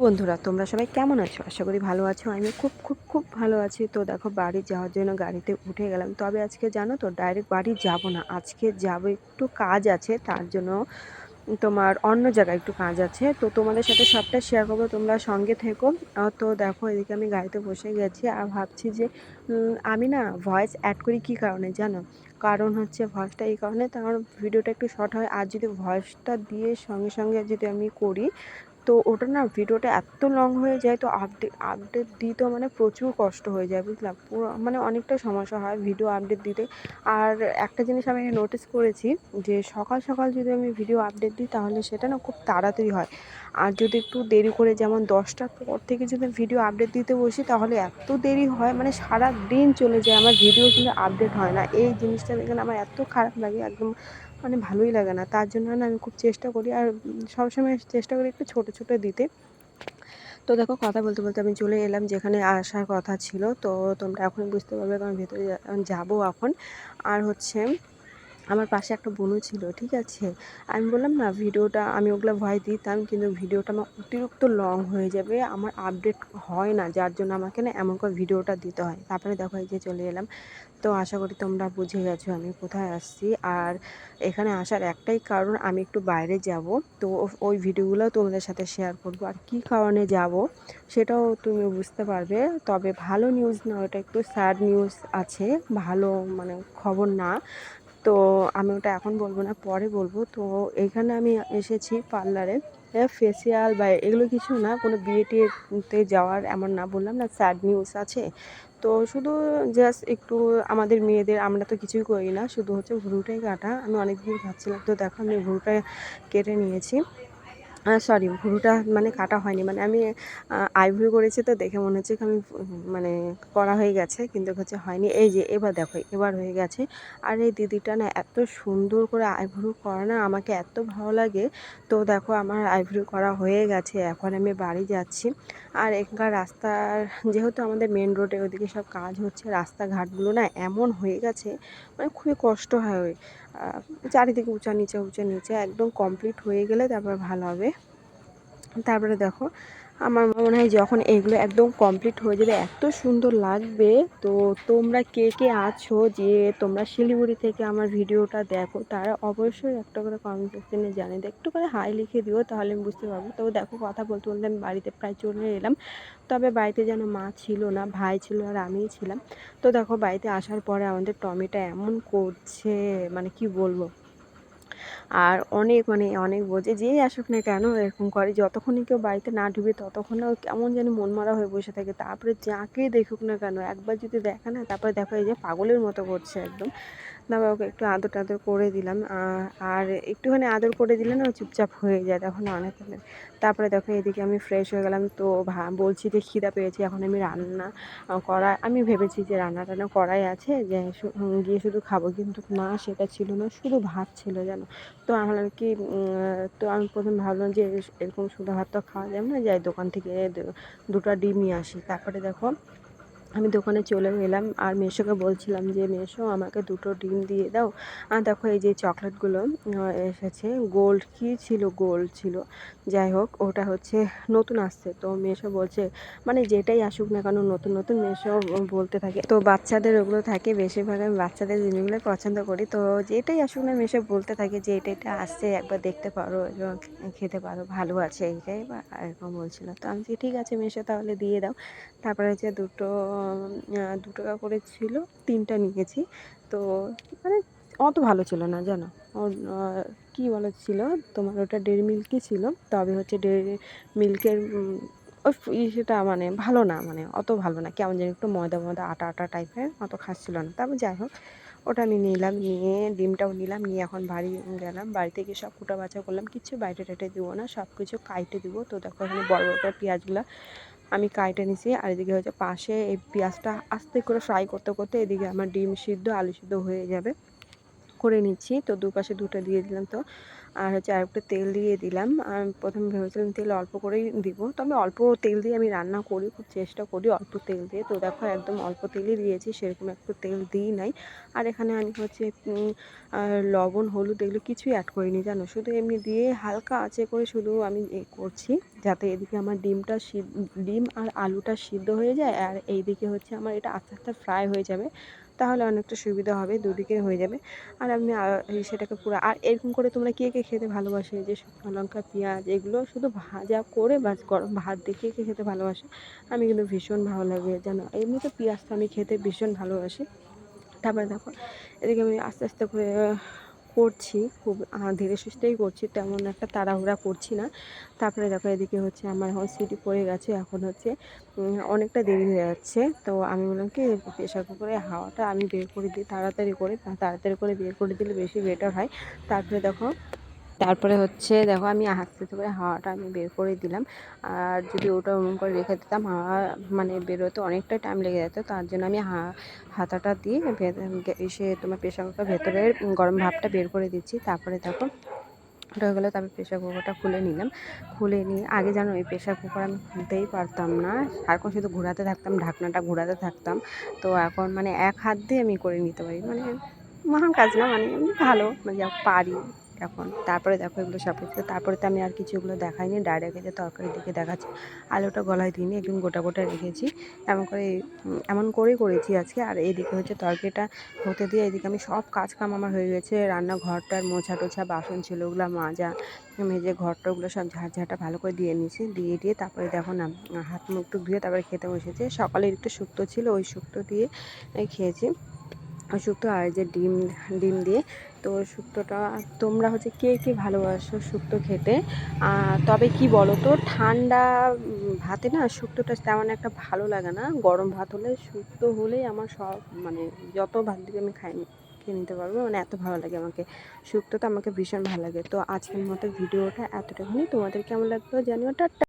বন্ধুরা, তোমরা সবাই কেমন আছো? আশা করি ভালো আছো। আমি খুব খুব খুব ভালো আছি। তো দেখো, বাড়ি যাওয়ার জন্য গাড়িতে উঠে গেলাম। তবে আজকে জানো তো, ডাইরেক্ট বাড়ি যাব না। আজকে যাব, একটু কাজ আছে, তার জন্য তোমার অন্য জায়গায় একটু কাজ আছে। তো তোমাদের সাথে সবটা শেয়ার করবো, তোমরা সঙ্গে থেকো। তো দেখো, এদিকে আমি গাড়িতে বসে গেছি আর ভাবছি যে আমি না ভয়েস অ্যাড করি কী কারণে জানো? কারণ হচ্ছে ভয়েসটা এই কারণে, কারণ ভিডিওটা একটু শর্ট হয়। আর যদি ভয়েসটা দিয়ে সঙ্গে সঙ্গে যদি আমি করি, তো ওটা না ভিডিওটা এত লং হয়ে যায়, তো আপডেট আপডেট দিতেও মানে প্রচুর কষ্ট হয়ে যায়, বুঝলাম। পুরো মানে অনেকটা সমস্যা হয় ভিডিও আপডেট দিতে। আর একটা জিনিস আমি নোটিস করেছি, যে সকাল সকাল যদি আমি ভিডিও আপডেট দিই, তাহলে সেটা না খুব তাড়াতাড়ি হয়। আর যদি একটু দেরি করে, যেমন 10টার পর থেকে যদি ভিডিও আপডেট দিতে বসি, তাহলে এত দেরি হয়, মানে সারা দিন চলে যায়, আমার ভিডিও কিন্তু আপডেট হয় না। এই জিনিসটা দেখে আমার এত খারাপ লাগে, একদম মানে ভালোই লাগে না। তার জন্য না আমি খুব চেষ্টা করি, আর সবসময় চেষ্টা করি একটু ছোটো ছোটো দিতে। তো দেখো, কথা বলতে বলতে আমি চলে এলাম যেখানে আসার কথা ছিল। তো তোমরা এখন বুঝতে পারবে, কারণ ভেতরে যাবো এখন। আর হচ্ছে আমার পাশে একটা বোনও ছিল, ঠিক আছে। আমি বললাম না, ভিডিওটা আমি ওগুলো ভয় দিতাম, কিন্তু ভিডিওটা আমার অতিরিক্ত লং হয়ে যাবে, আমার আপডেট হয় না, যার জন্য আমাকে না এমন করে ভিডিওটা দিতে হয়। তারপরে দেখো, এই যে চলে এলাম। তো আশা করি তোমরা বুঝে গেছো আমি কোথায় আসছি। আর এখানে আসার একটাই কারণ, আমি একটু বাইরে যাব। তো ওই ভিডিওগুলো তোমাদের সাথে শেয়ার করব, আর কী কারণে যাব সেটাও তুমি বুঝতে পারবে। তবে ভালো নিউজ না, ওটা একটু স্যাড নিউজ আছে, ভালো মানে খবর না। তো আমি ওটা এখন বলবো না, পরে বলবো। তো এইখানে আমি এসেছি পার্লারে, ফেসিয়াল বা এগুলো কিছু না, কোনো বিয়ে টিয়েতে যাওয়ার এমন না, বললাম না স্যাড নিউজ আছে। তো শুধু জাস্ট একটু আমাদের মেয়েদের, আমরা তো কিছুই করি না, শুধু হচ্ছে ভ্রুটাই কাটা। আমি অনেক দিন ভাবছিলাম, তো দেখো আমি ভ্রুটা কেটে নিয়েছি। সরি, ভুরুটা মানে কাটা হয়নি, মানে আমি আইব্রো করেছি, তো দেখে মনে হচ্ছে আমি মানে করা হয়ে গেছে, কিন্তু হচ্ছে হয়নি। এই যে এবার দেখো, এবার হয়ে গেছে। আর এই দিদিটা না এত সুন্দর করে আইব্রো করা না, আমাকে এত ভালো লাগে। তো দেখো, আমার আইব্রো করা হয়ে গেছে, এখন আমি বাড়ি যাচ্ছি। আর এখানকার রাস্তার, যেহেতু আমাদের মেন রোডে ওদিকে সব কাজ হচ্ছে, রাস্তাঘাটগুলো না এমন হয়ে গেছে, মানে খুবই কষ্ট হয়। চারিদিকে উঁচা নিচে উঁচা নিচে, একদম কমপ্লিট হয়ে গেলে তারপর ভালো হবে। তারপরে দেখো, আমার মনে হয় যখন এগুলো একদম কমপ্লিট হয়ে যাবে, এত সুন্দর লাগবে। তো তোমরা কে কে আছো, যে তোমরা শিলিগুড়ি থেকে আমার ভিডিওটা দেখো, তারা অবশ্যই একটা করে কমেন্ট সেকশনে জানিয়ে দাও, একটু করে হাই লিখে দিও, তাহলে আমি বুঝতে পারবো। তো দেখো, কথা বলতে বলতে আমি বাড়িতে প্রায় চলে এলাম। তবে বাড়িতে যেন মা ছিল না, ভাই ছিল আর আমিই ছিলাম। তো দেখো, বাড়িতে আসার পরে আমাদের টমিটা এমন করছে, মানে কি বলবো। আর অনেক মানে অনেক বোঝে, যেই আসুক না কেন এরকম করে, যতক্ষণই কেউ বাড়িতে না ঢুকে ততক্ষণে ও কেমন যেন মনমরা হয়ে বসে থাকে। তারপরে যাকেই দেখুক না কেন, একবার যদি দেখে না, তারপরে দেখো এই যে পাগলের মতো করছে একদম। তারপর ওকে একটু আদর টাদর করে দিলাম, আর একটুখানি আদর করে দিলে না ও চুপচাপ হয়ে যায়, তখন অনেক হলে। তারপরে দেখো, এদিকে আমি ফ্রেশ হয়ে গেলাম। তো বলছি যে খিদা পেয়েছি, এখন আমি রান্না করা, আমি ভেবেছি যে রান্না টান্না করাই আছে, যে গিয়ে শুধু খাবো, কিন্তু না, সেটা ছিল না, শুধু ভাত ছিল জানো। তো আমার আর কি, তো আমি প্রথম ভাবলাম যে এরকম শুধু ভাত তো খাওয়া যাবে না, যাই দোকান থেকে দুটো ডিম নিয়ে আসি। তারপরে দেখো, আমি দোকানে চলে এলাম, আর মেসোকে বলছিলাম যে মেসো, আমাকে দুটো ডিম দিয়ে দাও। আর দেখো, এই যে চকলেটগুলো এসেছে, গোল্ড কি ছিল, গোল্ড ছিল, যাই হোক, ওটা হচ্ছে নতুন আসছে। তো মেসো বলছে, মানে যেটাই আসুক না কেন নতুন নতুন, মেসো বলতে থাকে। তো বাচ্চাদের ওগুলো থাকে, বেশিরভাগ আমি বাচ্চাদের জিনিসগুলো পছন্দ করি। তো যেটাই আসুক না, মেসো বলতে থাকে যে এটা এটা আসছে, একবার দেখতে পারো এবং খেতে পারো, ভালো আছে, এইটাই বা এরকম বলছিল। তো আমি বলছি, ঠিক আছে মেসো, তাহলে দিয়ে দাও। তারপরে হচ্ছে দুটো 2 টাকা করে ছিল, 3টা নিয়েছি। তো মানে অত ভালো ছিল না জানো। ওর কী বলা ছিল তোমার, ওটা ডেয়ারি মিল্কই ছিল। তবে হচ্ছে ডেয়ারি মিল্কের ওই সেটা মানে ভালো না, মানে অত ভালো না, কেমন যেন একটু ময়দা ময়দা আটা আটা টাইপের, অত খাচ্ছিল না। তারপর যাই হোক, ওটা আমি নিলাম, নিয়ে ডিমটাও নিলাম, নিয়ে এখন বাড়ি গেলাম। বাড়িতে গিয়ে সব কুটা বাছা করলাম, কিছু বাইটে টাইটে দেবো না, সব কিছু কাইটে দেবো। তো দেখো, এখানে বড় বড় করে পেঁয়াজগুলো আমি কাইটে নিছি। আর এদিকে হচ্ছে পাশে এই পেঁয়াজটা আস্তে করে ফ্রাই করতে করতে এদিকে আমার ডিম সিদ্ধ আলু সিদ্ধ হয়ে যাবে, করে নিচ্ছি। তো দুপাশে দুটো দিয়ে দিলাম। তো আর হচ্ছে আরেকটু তেল দিয়ে দিলাম। প্রথমে ভেবেছিলাম তেল অল্প করেই দিব, তবে অল্প তেল দিয়ে আমি রান্না করি, খুব চেষ্টা করি অল্প তেল দিয়ে। তো দেখো একদম অল্প তেলই দিয়েছি, সেরকম একটু তেল দিই নাই। আর এখানে আমি হচ্ছে লবণ হলুদ এগুলো কিছুই অ্যাড করিনি জানো, শুধু এমনি দিয়ে হালকা আঁচে করে শুধু আমি করছি, যাতে এদিকে আমার ডিম আর আলুটা সিদ্ধ হয়ে যায়, আর এইদিকে হচ্ছে আমার এটা আস্তে আস্তে ফ্রাই হয়ে যাবে, তাহলে অনেকটা সুবিধা হবে, দুদিকে হয়ে যাবে। আর আমি সেটাকে পুরো, আর এরকম করে তোমরা কে কে খেতে ভালোবাসে, যে শুকনো লঙ্কা পেঁয়াজ এগুলো শুধু ভাজা করে বাস গরম ভাত দিয়ে কে কে খেতে ভালোবাসে? আমি কিন্তু ভীষণ ভালো লাগে জানো, এমনিতে পেঁয়াজ তো আমি খেতে ভীষণ ভালোবাসি। তারপরে দেখো এদিকে আমি আস্তে আস্তে করে করছি, খুব ধীরে সুস্থেই করছি, তেমন একটা তাড়াহুড়া করছি না। তারপরে দেখো এদিকে হচ্ছে আমার এখন সিটি পড়ে গেছে, এখন হচ্ছে অনেকটা দেরি হয়ে যাচ্ছে। তো আমি বললাম কি প্রেশার কুকারের হাওয়াটা আমি বের করে দিই তাড়াতাড়ি করে বের করে দিলে বেশি বেটার হয়। তারপরে হচ্ছে দেখো আমি আস্তে আস্তে করে হাওয়াটা আমি বের করে দিলাম। আর যদি ওটা ওরকম করে রেখে দিতাম, হাওয়া মানে বেরোতে অনেকটা টাইম লেগে যেত, তার জন্য আমি হাতাটা দিয়ে এসে তোমার প্রেশার কুকার ভেতরের গরম ভাবটা বের করে দিচ্ছি। তারপরে দেখো ওটা হয়ে গেলো, তারপরে প্রেশার কুকারটা খুলে নিলাম। খুলে নিয়ে আগে জানো এই প্রেশার কুকার আমি খুলতেই পারতাম না, সারাক্ষণ শুধু ঘোরাতে থাকতাম, ঢাকনাটা ঘোরাতে থাকতাম। তো এখন মানে এক হাত দিয়ে আমি করে নিতে পারি, মানে মহান কাজ না, মানে আমি ভালো মানে যা পারি এখন। তারপরে দেখো এগুলো সব কিছু, তারপরে তো আমি আর কিছু এগুলো দেখাইনি, ডাইরেক্ট যে তরকারির দিকে দেখাচ্ছি। আলুটা গলায় দিইনি, একদম গোটা গোটা রেখেছি, এমন করেই করেছি আজকে। আর এইদিকে হচ্ছে তরকারিটা হতে দিয়ে এদিকে আমি সব কাজ কাম আমার হয়ে গেছে, রান্নাঘরটার মোছা টোছা বাসন ছিল ওগুলো মেজে ঘরটা ওগুলো সব ঝাড়ঝাড়টা ভালো করে দিয়ে নিয়েছি, দিয়ে তারপরে দেখো না হাত মুখ টুক ধুয়ে তারপরে খেতে বসেছে। সকালে একটু শুক্তো ছিল, ওই শুক্তো দিয়ে খেয়েছি, শুক্তো আর যে ডিম দিয়ে। তো শুক্তোটা তোমরা হচ্ছে কে কে ভালোবাসো শুক্তো খেতে? তবে কি বলো তো, ঠান্ডা ভাতে না শুক্তোটা তেমন একটা ভালো লাগে না, গরম ভাত হলে শুক্তো হলেই আমার সব মানে যত ভাত দিকে আমি খেয়ে নিতে পারবো, মানে এত ভালো লাগে আমাকে শুক্তোটা, আমাকে ভীষণ ভালো লাগে। তো আজকের মতো ভিডিওটা এতটুকুনি, তোমাদের কেমন লাগলো জানিও। টাটা।